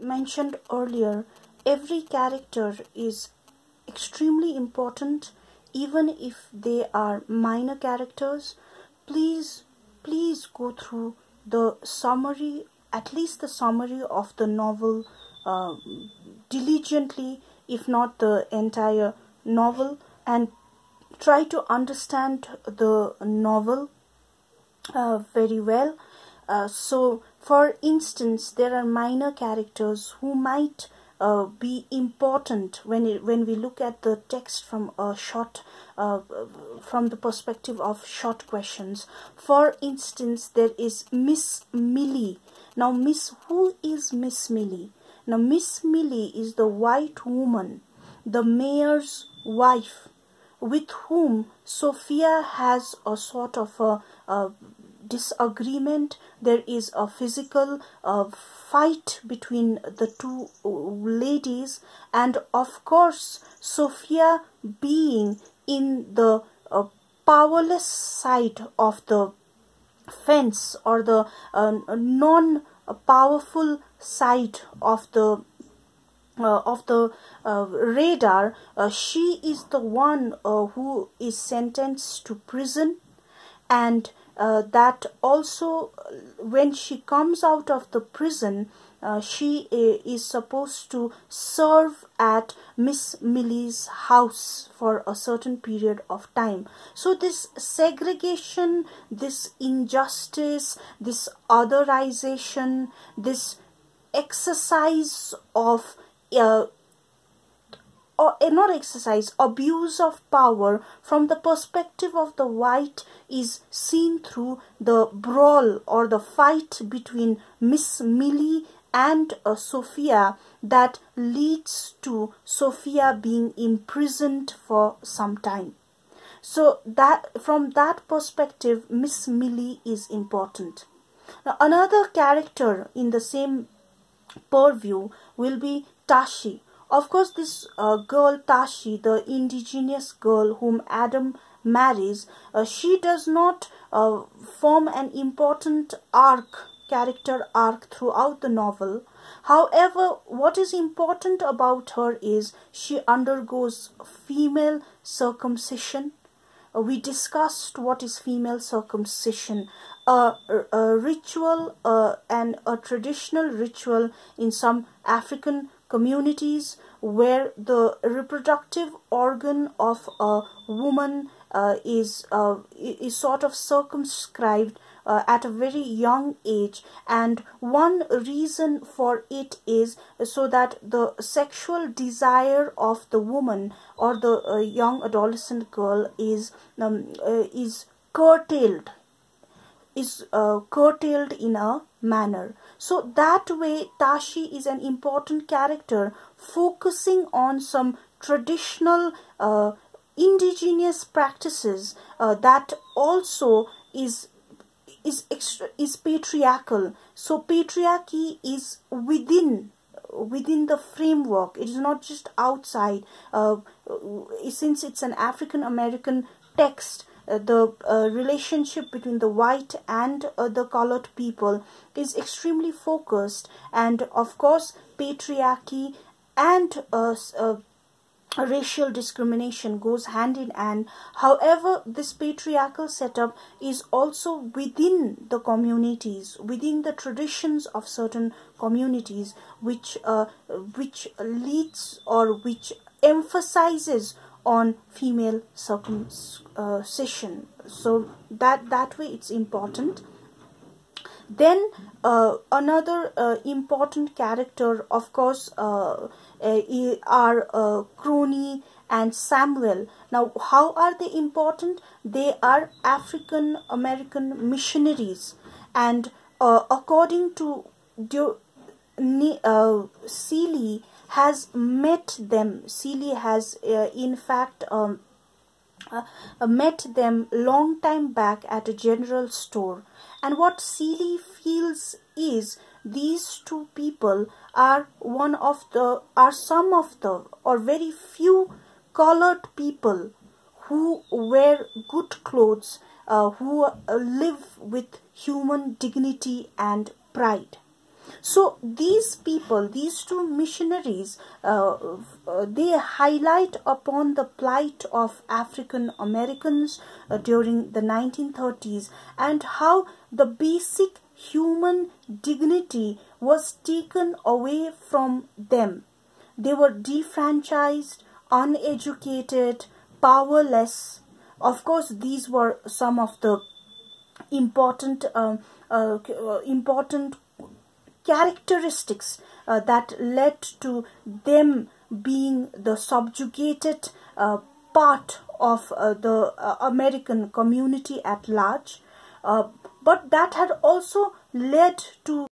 mentioned earlier, every character is extremely important, even if they are minor characters. Please go through the summary, at least the summary of the novel diligently, if not the entire novel, and try to understand the novel very well. So for instance, there are minor characters who might be important when we look at the text from a short from the perspective of short questions. For instance, there is Miss Millie. Now, who is Miss Millie? Now, Miss Millie is the white woman, the mayor's wife, with whom Sophia has a sort of a disagreement. There is a physical fight between the two ladies, and of course Sophia, being in the powerless side of the fence, or the non-powerful side of the radar, she is the one who is sentenced to prison, and that also when she comes out of the prison, she is supposed to serve at Miss Millie's house for a certain period of time. So this segregation, this injustice, this otherization, this exercise of abuse of power from the perspective of the white is seen through the brawl or the fight between Miss Millie and Sophia, that leads to Sophia being imprisoned for some time. So that from that perspective, Miss Millie is important. Now, another character in the same purview will be Tashi. Of course, this girl Tashi, the indigenous girl whom Adam marries, she does not form an important character arc throughout the novel. However, what is important about her is she undergoes female circumcision. We discussed what is female circumcision, a ritual and a traditional ritual in some African communities where the reproductive organ of a woman is sort of circumscribed at a very young age, and one reason for it is so that the sexual desire of the woman or the young adolescent girl is curtailed in a manner. So that way Tashi is an important character, focusing on some traditional indigenous practices that also is patriarchal. So patriarchy is within the framework. It is not just outside. Since it's an African American text, the relationship between the white and the colored people is extremely focused, and of course patriarchy and racial discrimination goes hand in hand. However, this patriarchal setup is also within the communities, within the traditions of certain communities, which leads or which emphasizes on female circumcision. So that way it's important. Then another important character, of course, are Crony and Samuel. Now, how are they important? They are African American missionaries, and according to Celie has met them. Celie has in fact met them long time back at a general store, and what Celie feels is these two people are some of the or very few colored people who wear good clothes, who live with human dignity and pride. So these people, these two missionaries, they highlight upon the plight of African Americans during the 1930s, and how the basic human dignity was taken away from them. They were defranchised, uneducated, powerless. Of course, these were some of the important important characteristics that led to them being the subjugated part of the American community at large. But that had also led to